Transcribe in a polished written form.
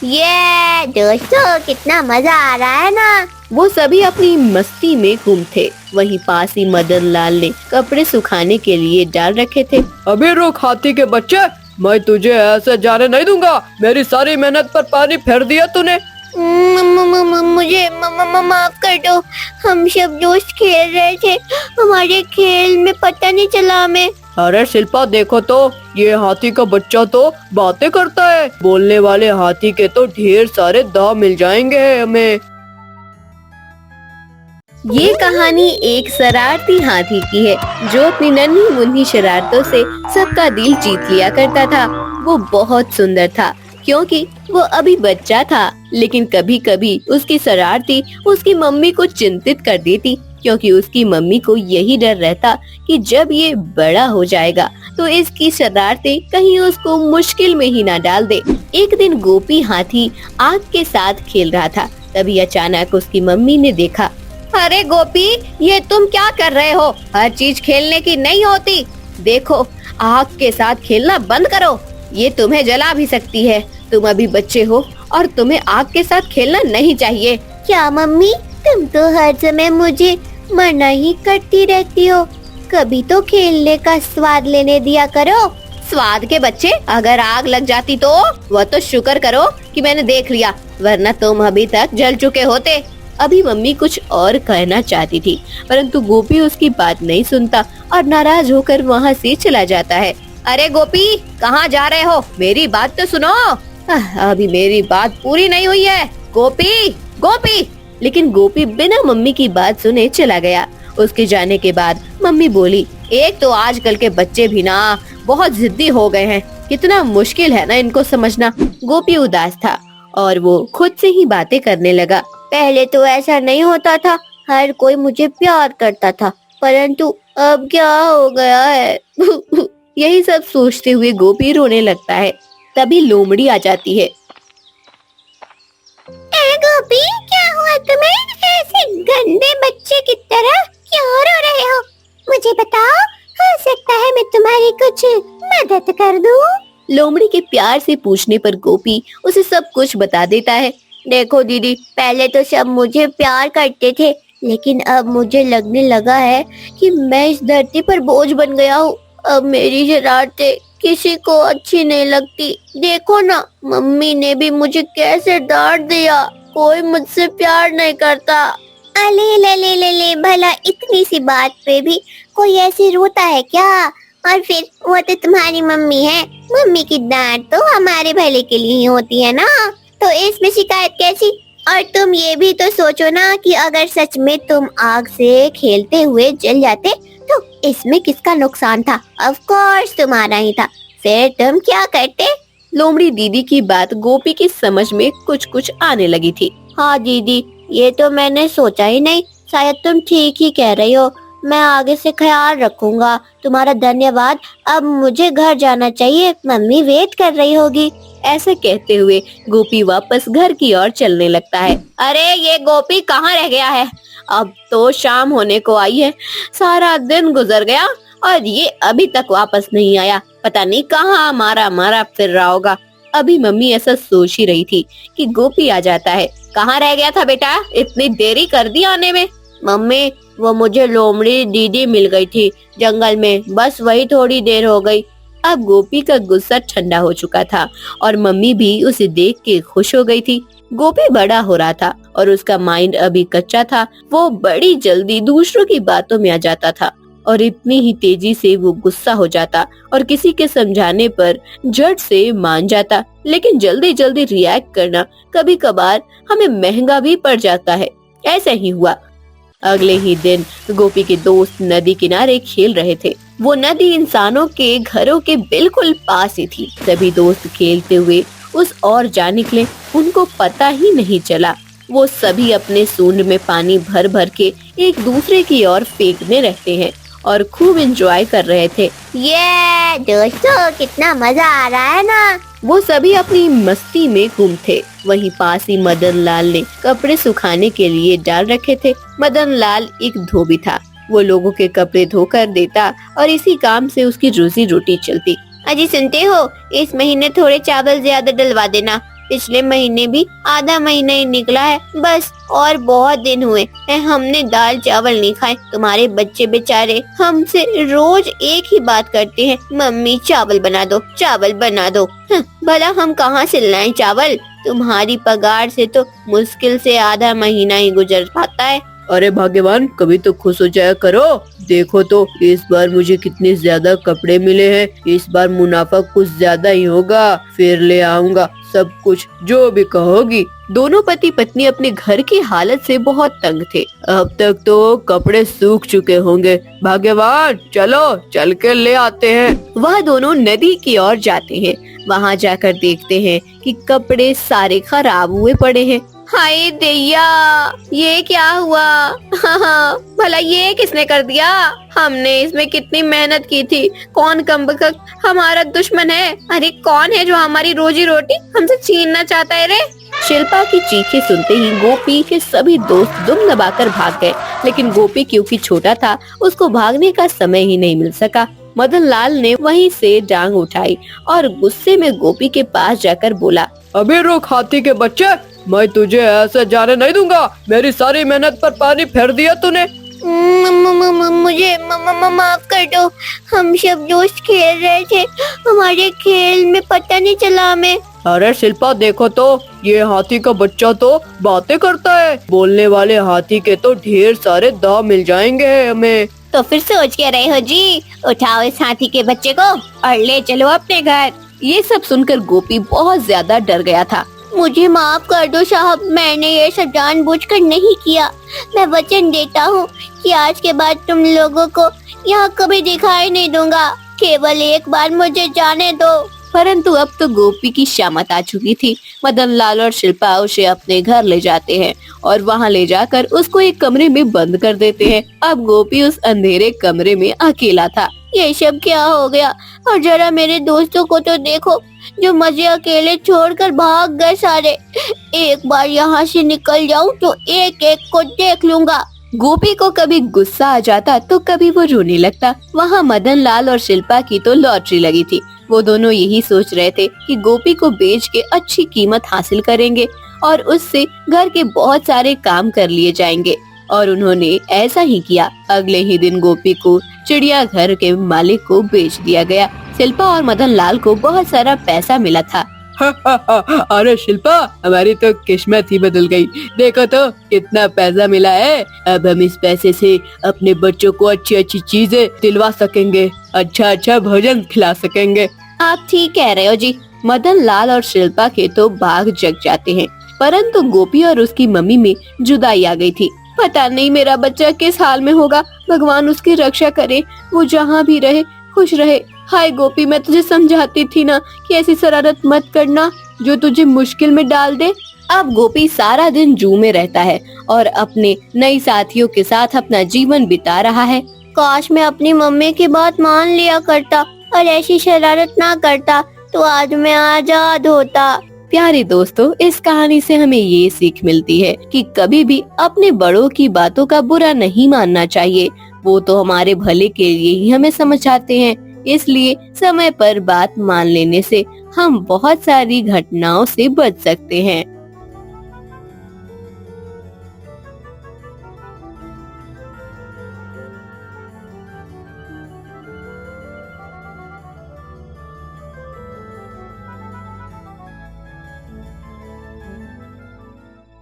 ये दोस्तों कितना मजा आ रहा है ना। वो सभी अपनी मस्ती में गुम थे। वहीं पास ही मदन लाल ने कपड़े सुखाने के लिए डाल रखे थे। अबे रुक हाथी के बच्चे, मैं तुझे ऐसे जाने नहीं दूंगा। मेरी सारी मेहनत पर पानी फेर दिया तूने। मुझे माफ कर दो। हम सब दोस्त खेल रहे थे, हमारे खेल में पता नहीं चला हमें। अरे शिल्पा देखो तो, ये हाथी का बच्चा तो बातें करता है। बोलने वाले हाथी के तो ढेर सारे दांव मिल जाएंगे हमें। ये कहानी एक शरारती हाथी की है जो अपनी नन्ही मुन्नी शरारतों से सबका दिल जीत लिया करता था। वो बहुत सुंदर था क्योंकि वो अभी बच्चा था, लेकिन कभी कभी उसकी शरारती उसकी मम्मी को चिंतित कर देती, क्योंकि उसकी मम्मी को यही डर रहता कि जब ये बड़ा हो जाएगा तो इसकी शरारतें कहीं उसको मुश्किल में ही ना डाल दे। एक दिन गोपी हाथी आग के साथ खेल रहा था। तभी अचानक उसकी मम्मी ने देखा। अरे गोपी, ये तुम क्या कर रहे हो? हर चीज खेलने की नहीं होती। देखो, आग के साथ खेलना बंद करो, ये तुम्हें जला भी सकती है। तुम अभी बच्चे हो और तुम्हें आग के साथ खेलना नहीं चाहिए। क्या मम्मी, तुम तो हर समय मुझे मना ही करती रहती हो। कभी तो खेलने का स्वाद लेने दिया करो। स्वाद के बच्चे, अगर आग लग जाती तो वह तो शुक्र करो कि मैंने देख लिया, वरना तुम अभी तक जल चुके होते। अभी मम्मी कुछ और कहना चाहती थी, परंतु गोपी उसकी बात नहीं सुनता और नाराज होकर वहाँ से चला जाता है। अरे गोपी, कहाँ जा रहे हो? मेरी बात तो सुनो। अभी मेरी बात पूरी नहीं हुई है। गोपी, गोपी। लेकिन गोपी बिना मम्मी की बात सुने चला गया। उसके जाने के बाद मम्मी बोली, एक तो आजकल के बच्चे भी ना बहुत जिद्दी हो गए हैं। कितना मुश्किल है ना इनको समझना। गोपी उदास था और वो खुद से ही बातें करने लगा। पहले तो ऐसा नहीं होता था, हर कोई मुझे प्यार करता था, परंतु अब क्या हो गया है। यही सब सोचते हुए गोपी रोने लगता है। तभी लोमड़ी आ जाती है। गोपी, क्या हुआ तुम्हें? ऐसे गंदे बच्चे की तरह क्यों रो रहे हो? मुझे बताओ, हो सकता है मैं तुम्हारी कुछ मदद कर दूं। लोमड़ी के प्यार से पूछने पर गोपी उसे सब कुछ बता देता है। देखो दीदी, पहले तो सब मुझे प्यार करते थे, लेकिन अब मुझे लगने लगा है कि मैं इस धरती पर बोझ बन गया हूँ। अब मेरी शरारतें किसी को अच्छी नहीं लगती। देखो ना, मम्मी ने भी मुझे कैसे डांट दिया। कोई मुझसे प्यार नहीं करता। अले ले ले ले ले, भला इतनी सी बात पे भी कोई ऐसे रोता है क्या? और फिर वो तो तुम्हारी मम्मी है। मम्मी की डांट तो हमारे भले के लिए ही होती है ना, तो इसमें शिकायत कैसी? और तुम ये भी तो सोचो ना कि अगर सच में तुम आग से खेलते हुए जल जाते तो इसमें किसका नुकसान था? ऑफ कोर्स तुम्हारा ही था। फिर तुम क्या करते? लोमड़ी दीदी की बात गोपी की समझ में कुछ कुछ आने लगी थी। हाँ दीदी, ये तो मैंने सोचा ही नहीं। शायद तुम ठीक ही कह रही हो। मैं आगे से ख्याल रखूंगा। तुम्हारा धन्यवाद। अब मुझे घर जाना चाहिए, मम्मी वेट कर रही होगी। ऐसे कहते हुए गोपी वापस घर की ओर चलने लगता है। अरे ये गोपी कहाँ रह गया है? अब तो शाम होने को आई है, सारा दिन गुजर गया और ये अभी तक वापस नहीं आया। पता नहीं कहाँ मारा मारा फिर रहा होगा। अभी मम्मी ऐसा सोच ही रही थी कि गोपी आ जाता है। कहाँ रह गया था बेटा? इतनी देरी कर दी आने में। मम्मी, वो मुझे लोमड़ी दीदी मिल गई थी जंगल में, बस वही थोड़ी देर हो गई। अब गोपी का गुस्सा ठंडा हो चुका था और मम्मी भी उसे देख के खुश हो गई थी। गोपी बड़ा हो रहा था और उसका माइंड अभी कच्चा था। वो बड़ी जल्दी दूसरों की बातों में आ जाता था और इतनी ही तेजी से वो गुस्सा हो जाता और किसी के समझाने पर झट से मान जाता। लेकिन जल्दी जल्दी रिएक्ट करना कभी कभार हमें महंगा भी पड़ जाता है। ऐसा ही हुआ। अगले ही दिन गोपी के दोस्त नदी किनारे खेल रहे थे। वो नदी इंसानों के घरों के बिल्कुल पास ही थी। सभी दोस्त खेलते हुए उस ओर जा निकले। उनको पता ही नहीं चला। वो सभी अपने सूंड में पानी भर भर के एक दूसरे की ओर फेंकने रहते हैं और खूब एंजॉय कर रहे थे। ये दोस्तों, कितना मजा आ रहा है ना। वो सभी अपनी मस्ती में गुम थे। वहीं पास ही मदन लाल ने कपड़े सुखाने के लिए डाल रखे थे। मदन लाल एक धोबी था। वो लोगों के कपड़े धोकर देता और इसी काम से उसकी रोजी रोटी चलती। अजी सुनते हो, इस महीने थोड़े चावल ज्यादा डलवा देना। पिछले महीने भी आधा महीना ही निकला है बस, और बहुत दिन हुए हैं हमने दाल चावल नहीं खाए। तुम्हारे बच्चे बेचारे हमसे रोज एक ही बात करते हैं, मम्मी चावल बना दो, चावल बना दो। भला हम कहाँ से लाएं चावल? तुम्हारी पगार से तो मुश्किल से आधा महीना ही गुजर पाता है। अरे भाग्यवान, कभी तो खुश हो जाया करो। देखो तो इस बार मुझे कितने ज्यादा कपड़े मिले हैं। इस बार मुनाफा कुछ ज्यादा ही होगा, फिर ले आऊंगा सब कुछ जो भी कहोगी। दोनों पति पत्नी अपने घर की हालत से बहुत तंग थे। अब तक तो कपड़े सूख चुके होंगे। भाग्यवान, चलो चल के ले आते हैं। वह दोनों नदी की ओर जाते हैं। वहाँ जाकर देखते हैं कि कपड़े सारे खराब हुए पड़े हैं। हाय दैया, ये क्या हुआ? भला ये किसने कर दिया? हमने इसमें कितनी मेहनत की थी। कौन कमबख्त हमारा दुश्मन है? अरे कौन है जो हमारी रोजी रोटी हमसे छीनना चाहता है रे? शिल्पा की चीखें सुनते ही गोपी के सभी दोस्त दुम दबाकर भाग गए, लेकिन गोपी क्योंकि छोटा था उसको भागने का समय ही नहीं मिल सका। मदन लाल ने वहीं से टांग उठाई और गुस्से में गोपी के पास जाकर बोला, अबे रुक हाथी के बच्चे, मैं तुझे ऐसे जाने नहीं दूंगा। मेरी सारी मेहनत पर पानी फेर दिया तूने। मुझे माफ कर दो। हम सब दोस्त खेल रहे थे, हमारे खेल में पता नहीं चला हमें। अरे शिल्पा, देखो तो ये हाथी का बच्चा तो बातें करता है। बोलने वाले हाथी के तो ढेर सारे दांव मिल जाएंगे हमें। तो फिर सोच के रहे हो जी? उठाओ इस हाथी के बच्चे को और ले चलो अपने घर। ये सब सुनकर गोपी बहुत ज्यादा डर गया था। मुझे माफ कर दो साहब, मैंने ये सब जानबूझकर नहीं किया। मैं वचन देता हूँ कि आज के बाद तुम लोगों को यहाँ कभी दिखाई नहीं दूंगा। केवल एक बार मुझे जाने दो। परंतु अब तो गोपी की शामत आ चुकी थी। मदन लाल और शिल्पा उसे अपने घर ले जाते हैं और वहाँ ले जाकर उसको एक कमरे में बंद कर देते हैं। अब गोपी उस अंधेरे कमरे में अकेला था। ये सब क्या हो गया? और जरा मेरे दोस्तों को तो देखो, जो मुझे अकेले छोड़कर भाग गए सारे। एक बार यहाँ से निकल जाऊँ तो एक एक को देख लूंगा। गोपी को कभी गुस्सा आ जाता तो कभी वो रोने लगता। वहाँ मदन लाल और शिल्पा की तो लॉटरी लगी थी। वो दोनों यही सोच रहे थे कि गोपी को बेच के अच्छी कीमत हासिल करेंगे और उससे घर के बहुत सारे काम कर लिए जाएंगे। और उन्होंने ऐसा ही किया। अगले ही दिन गोपी को चिड़ियाघर के मालिक को बेच दिया गया। शिल्पा और मदन लाल को बहुत सारा पैसा मिला था। अरे शिल्पा, हमारी तो किस्मत ही बदल गई। देखो तो कितना पैसा मिला है। अब हम इस पैसे से अपने बच्चों को अच्छी अच्छी चीजें दिलवा सकेंगे, अच्छा अच्छा भोजन खिला सकेंगे। आप ठीक कह रहे हो जी। मदन लाल और शिल्पा के तो बाग जग जाते हैं, परंतु गोपी और उसकी मम्मी में जुदाई आ गई थी। पता नहीं मेरा बच्चा किस हाल में होगा। भगवान उसकी रक्षा करे, वो जहाँ भी रहे खुश रहे। हाय गोपी, मैं तुझे समझाती थी ना कि ऐसी शरारत मत करना जो तुझे मुश्किल में डाल दे। अब गोपी सारा दिन जू में रहता है और अपने नए साथियों के साथ अपना जीवन बिता रहा है। काश मैं अपनी मम्मी की बात मान लिया करता और ऐसी शरारत ना करता, तो आज मैं आजाद होता। प्यारे दोस्तों, इस कहानी से हमें ये सीख मिलती है कि कभी भी अपने बड़ों की बातों का बुरा नहीं मानना चाहिए। वो तो हमारे भले के लिए ही हमें समझाते हैं। इसलिए समय पर बात मान लेने से हम बहुत सारी घटनाओं से बच सकते हैं।